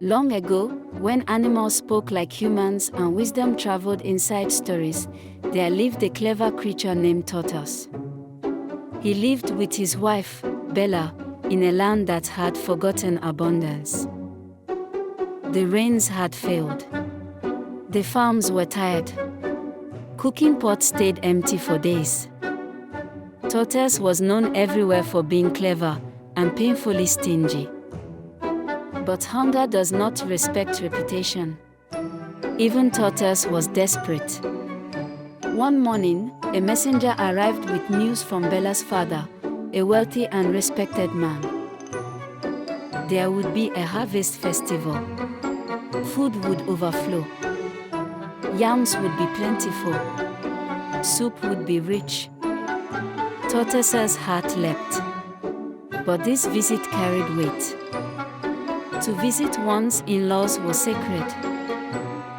Long ago, when animals spoke like humans and wisdom traveled inside stories, there lived a clever creature named Tortoise. He lived with his wife, Bella, in a land that had forgotten abundance. The rains had failed. The farms were tired. Cooking pots stayed empty for days. Tortoise was known everywhere for being clever and painfully stingy. But hunger does not respect reputation. Even Tortoise was desperate. One morning, a messenger arrived with news from Bella's father, a wealthy and respected man. There would be a harvest festival. Food would overflow. Yams would be plentiful. Soup would be rich. Tortoise's heart leapt. But this visit carried weight. To visit one's in-laws was sacred.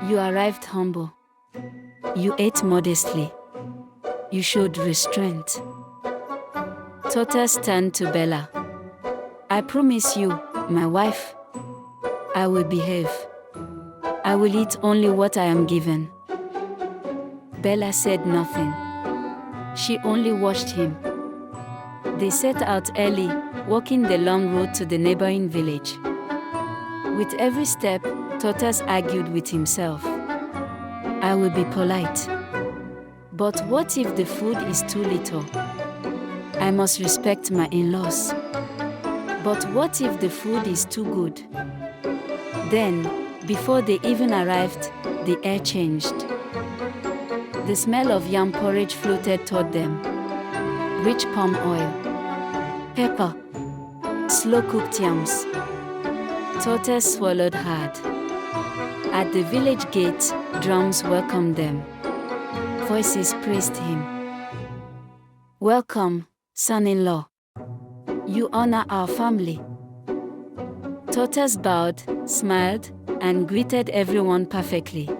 You arrived humble. You ate modestly. You showed restraint. Tortoise turned to Bella. I promise you, my wife, I will behave. I will eat only what I am given. Bella said nothing. She only watched him. They set out early, walking the long road to the neighboring village. With every step, Tortoise argued with himself. I will be polite. But what if the food is too little? I must respect my in-laws. But what if the food is too good? Then, before they even arrived, the air changed. The smell of yam porridge floated toward them. Rich palm oil, pepper, slow-cooked yams. Tortoise swallowed hard. At the village gate, drums welcomed them. Voices praised him. Welcome, son-in-law. You honor our family. Tortoise bowed, smiled, and greeted everyone perfectly.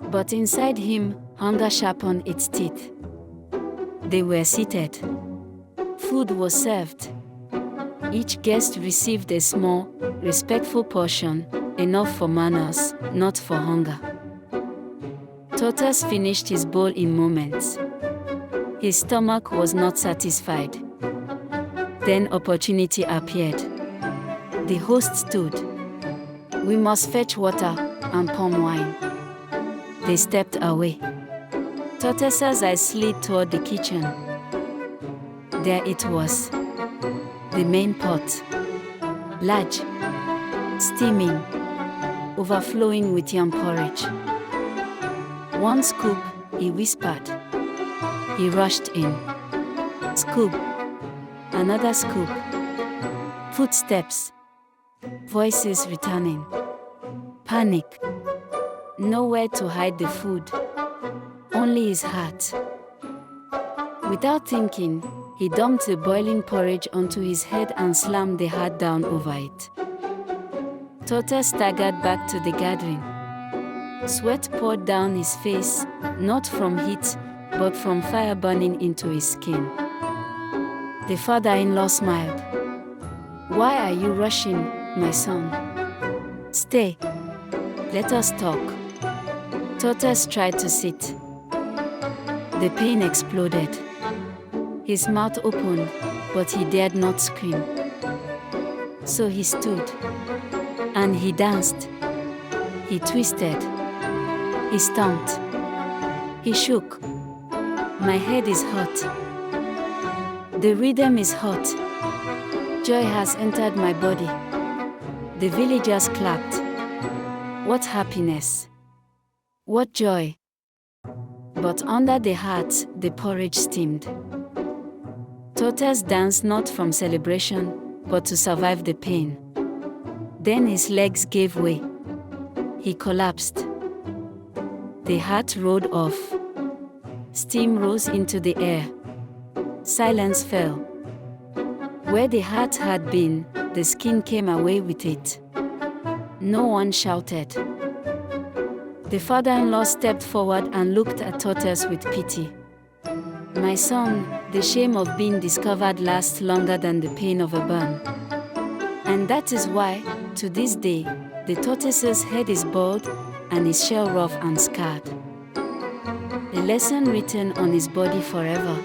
But inside him, hunger sharpened its teeth. They were seated. Food was served. Each guest received a small, respectful portion, enough for manners, not for hunger. Tortoise finished his bowl in moments. His stomach was not satisfied. Then opportunity appeared. The host stood. We must fetch water and palm wine. They stepped away. Tortoise's eyes slid toward the kitchen. There it was. The main pot. Large. Steaming. Overflowing with yam porridge. One scoop, he whispered. He rushed in. Scoop. Another scoop. Footsteps. Voices returning. Panic. Nowhere to hide the food. Only his heart. Without thinking, he dumped the boiling porridge onto his head and slammed the hat down over it. Tortoise staggered back to the gathering. Sweat poured down his face, not from heat, but from fire burning into his skin. The father-in-law smiled. Why are you rushing, my son? Stay. Let us talk. Tortoise tried to sit. The pain exploded. His mouth opened, but he dared not scream. So he stood. And he danced. He twisted. He stomped. He shook. My head is hot. The rhythm is hot. Joy has entered my body. The villagers clapped. What happiness! What joy! But under the heart, the porridge steamed. Tortoise danced not from celebration, but to survive the pain. Then his legs gave way. He collapsed. The heart rolled off. Steam rose into the air. Silence fell. Where the heart had been, the skin came away with it. No one shouted. The father-in-law stepped forward and looked at Tortoise with pity. My son, the shame of being discovered lasts longer than the pain of a burn. And that is why, To this day, the tortoise's head is bald and his shell rough and scarred. A lesson written on his body forever.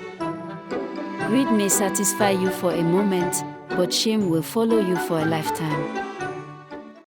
Greed may satisfy you for a moment, but shame will follow you for a lifetime.